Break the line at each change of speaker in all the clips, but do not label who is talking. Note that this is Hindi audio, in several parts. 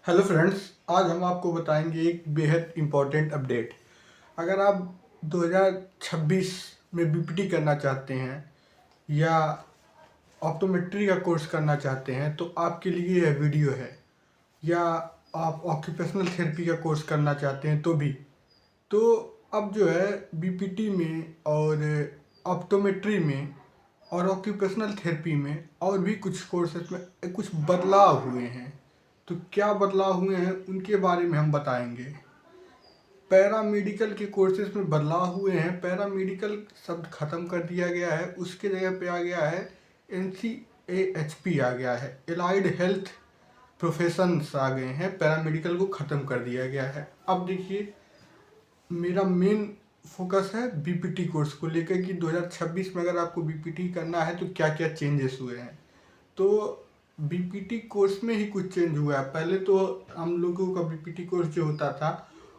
हेलो फ्रेंड्स, आज हम आपको बताएंगे एक बेहद इम्पोर्टेंट अपडेट। अगर आप 2026 में बीपीटी करना चाहते हैं या ऑप्टोमेट्री का कोर्स करना चाहते हैं तो आपके लिए यह वीडियो है। या आप ऑक्यूपेशनल थेरेपी का कोर्स करना चाहते हैं तो भी। तो अब जो है बीपीटी में और ऑप्टोमेट्री में और ऑक्यूपेशनल थेरेपी में और भी कुछ कोर्सेज में कुछ बदलाव हुए हैं। तो क्या बदलाव हुए हैं उनके बारे में हम बताएंगे। पैरामेडिकल के कोर्सेज में बदलाव हुए हैं। पैरामेडिकल शब्द खत्म कर दिया गया है, उसके जगह पे आ गया है NCAHP आ गया है, एलाइड हेल्थ प्रोफेशंस आ गए हैं। पैरामेडिकल को ख़त्म कर दिया गया है। अब देखिए, मेरा मेन फोकस है बीपीटी कोर्स को लेकर कि 2026 में अगर आपको बीपीटी करना है तो क्या क्या चेंजेस हुए हैं। तो बीपीटी कोर्स में ही कुछ चेंज हुआ है। पहले तो हम लोगों का बीपीटी कोर्स जो होता था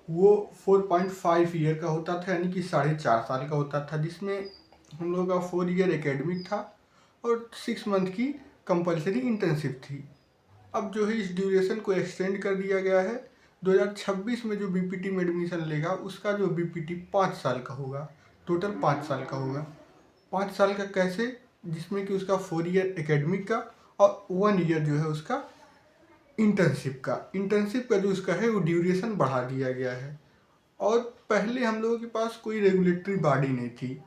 वो 4.5 ईयर का होता था, यानी कि 4.5 साल का होता था, जिसमें हम लोगों का 4 ईयर एकेडमिक था और 6 मंथ की कंपलसरी इंटर्नशिप थी। अब जो है इस ड्यूरेशन को एक्सटेंड कर दिया गया है। 2026 में जो बीपीटी में एडमिशन लेगा उसका जो बीपीटी 5 साल का होगा, टोटल 5 साल का होगा। 5 साल का कैसे? जिसमें कि उसका 4 ईयर एकेडमिक का और 1 ईयर जो है उसका इंटर्नशिप का जो उसका है वो ड्यूरेशन बढ़ा दिया गया है। और पहले हम लोगों के पास कोई रेगुलेटरी बॉडी नहीं थी।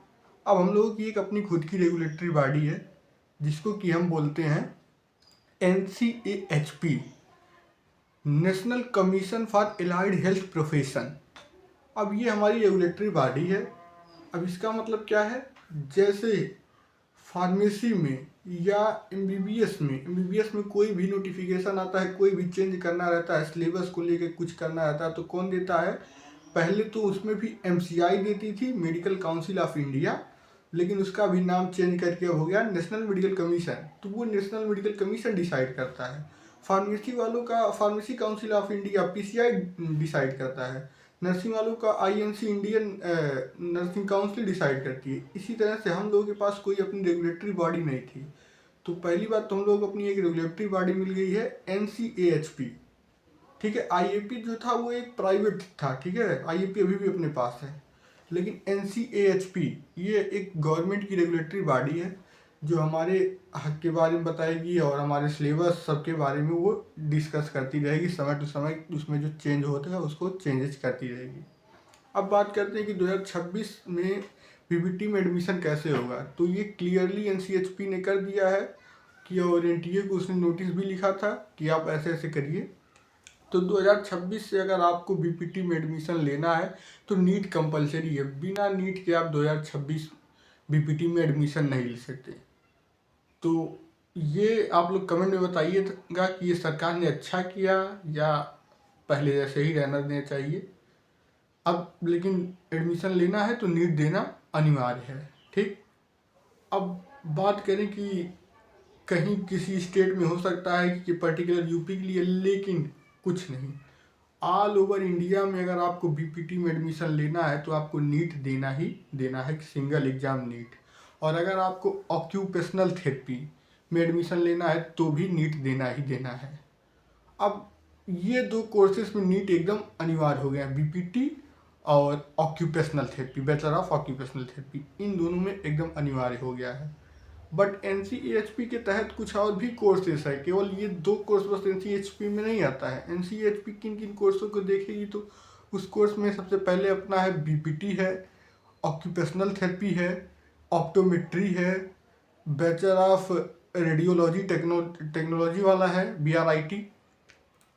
अब हम लोगों की एक अपनी खुद की रेगुलेटरी बॉडी है, जिसको कि हम बोलते हैं NCAHP, national commission for allied health profession. अब ये हमारी रेगुलेटरी बॉडी है। अब इसका मतलब क्या है? जैसे फार्मेसी में या एमबीबीएस में कोई भी नोटिफिकेशन आता है, कोई भी चेंज करना रहता है, सिलेबस को लेकर कुछ करना रहता है, तो कौन देता है? पहले तो उसमें भी एमसीआई देती थी, मेडिकल काउंसिल ऑफ इंडिया, लेकिन उसका भी नाम चेंज करके हो गया नेशनल मेडिकल कमीशन। तो वो नेशनल मेडिकल कमीशन डिसाइड करता है। फार्मेसी वालों का pharmacy council of India PCI decide करता है। नर्सिंग वालों का INC, Indian nursing council decide करती है। इसी तरह से हम लोगों के पास कोई अपनी रेगुलेटरी बॉडी नहीं थी। तो पहली बात तो हम लोग को अपनी एक रेगुलेटरी बॉडी मिल गई है NCAHP। ठीक है, आईएपी जो था वो एक प्राइवेट था। ठीक है, आईएपी अभी भी अपने पास है, लेकिन NCAHP ये एक गवर्नमेंट की रेगुलेटरी बॉडी है जो हमारे हक के बारे में बताएगी और हमारे सिलेबस सब के बारे में वो डिस्कस करती रहेगी। समय टू समय उसमें जो चेंज होता है उसको चेंजेस करती रहेगी। अब बात करते हैं कि 2026 में पीबीटी में एडमिशन कैसे होगा। तो ये क्लियरली NCHP ने कर दिया है कि, और एनटीए को उसने नोटिस भी लिखा था कि आप ऐसे ऐसे करिए। तो 2026 से अगर आपको बीपीटी में एडमिशन लेना है तो नीट कंपलसरी है। बिना नीट के आप 2026 बीपीटी में एडमिशन नहीं ले सकते। तो ये आप लोग कमेंट में बताइएगा कि ये सरकार ने अच्छा किया या पहले जैसे ही रहना देना चाहिए। अब लेकिन एडमिशन लेना है तो नीट देना अनिवार्य है। ठीक, अब बात करें कि कहीं किसी स्टेट में हो सकता है कि पर्टिकुलर यूपी के लिए, लेकिन कुछ नहीं। ऑल ओवर इंडिया में अगर आपको बीपीटी में एडमिशन लेना है तो आपको नीट देना ही देना है, सिंगल एग्जाम नीट। और अगर आपको ऑक्यूपेशनल थेरेपी में एडमिशन लेना है तो भी नीट देना ही देना है। अब ये दो कोर्सेज में नीट एकदम अनिवार्य हो गया है। बीपीटी और occupational therapy, bachelor of occupational therapy, इन दोनों में एकदम अनिवार्य हो गया है। बट NCAHP के तहत कुछ और भी कोर्सेज है, केवल ये दो कोर्स बस NCAHP में नहीं आता है। NCAHP किन किन कोर्सों को देखेगी तो उस कोर्स में सबसे पहले अपना है बीपीटी है, ऑक्यूपेशनल थेरेपी है, ऑप्टोमेट्री है, बैचलर ऑफ रेडियोलॉजी टेक्नोलॉजी वाला है BRIT,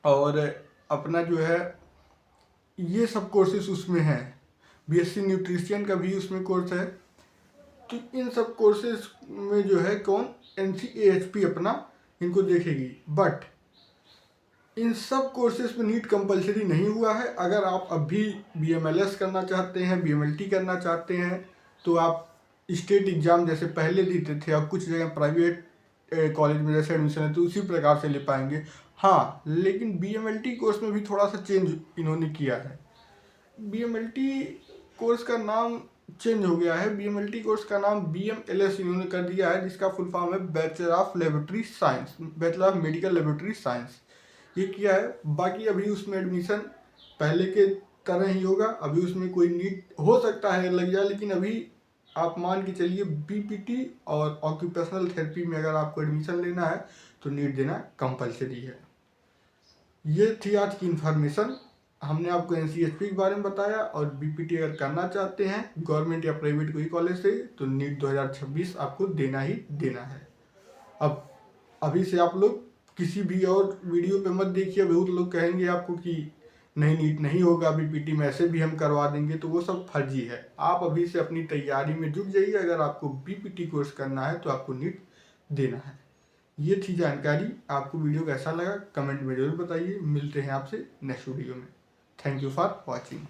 और अपना जो है ये सब कोर्सेज उसमें हैं। BSc न्यूट्रिशन का भी उसमें कोर्स है। तो इन सब कोर्सेज में जो है कौन, NCAHP अपना इनको देखेगी। बट इन सब कोर्सेज में नीट कंपलसरी नहीं हुआ है। अगर आप अभी BMLS करना चाहते हैं, BMLT करना चाहते हैं, तो आप स्टेट एग्ज़ाम जैसे पहले देते थे, अब कुछ जगह प्राइवेट कॉलेज में जैसे एडमिशन है तो उसी प्रकार से ले पाएंगे। हाँ, लेकिन BMLT कोर्स में भी थोड़ा सा चेंज इन्होंने किया है। BMLT कोर्स का नाम चेंज हो गया है। BMLT कोर्स का नाम BMLS इन्होंने कर दिया है, जिसका फुल फॉर्म है bachelor of laboratory science, bachelor of medical laboratory science. ये किया है। बाकी अभी उसमें एडमिशन पहले के तरह ही होगा, अभी उसमें कोई नीट हो सकता है लग जाए, लेकिन अभी आप मान के चलिए बीपीटी और ऑक्यूपेशनल थेरेपी में अगर आपको एडमिशन लेना है तो नीट देना कंपलसरी है। ये थी आज की इन्फॉर्मेशन। हमने आपको एनसीएचपी के बारे में बताया, और बीपीटी अगर करना चाहते हैं गवर्नमेंट या प्राइवेट कोई कॉलेज से तो नीट 2026 आपको देना ही देना है। अब अभी से आप लोग किसी भी और वीडियो पे मत देखिए, बहुत लोग कहेंगे आपको कि नहीं नीट नहीं होगा, बीपीटी में ऐसे भी हम करवा देंगे, तो वो सब फर्जी है। आप अभी से अपनी तैयारी में जुट जाइए, अगर आपको बीपीटी कोर्स करना है तो आपको नीट देना है। ये थी जानकारी। आपको वीडियो कैसा लगा कमेंट में जरूर बताइए। मिलते हैं आपसे नेक्स्ट वीडियो में। Thank you for watching.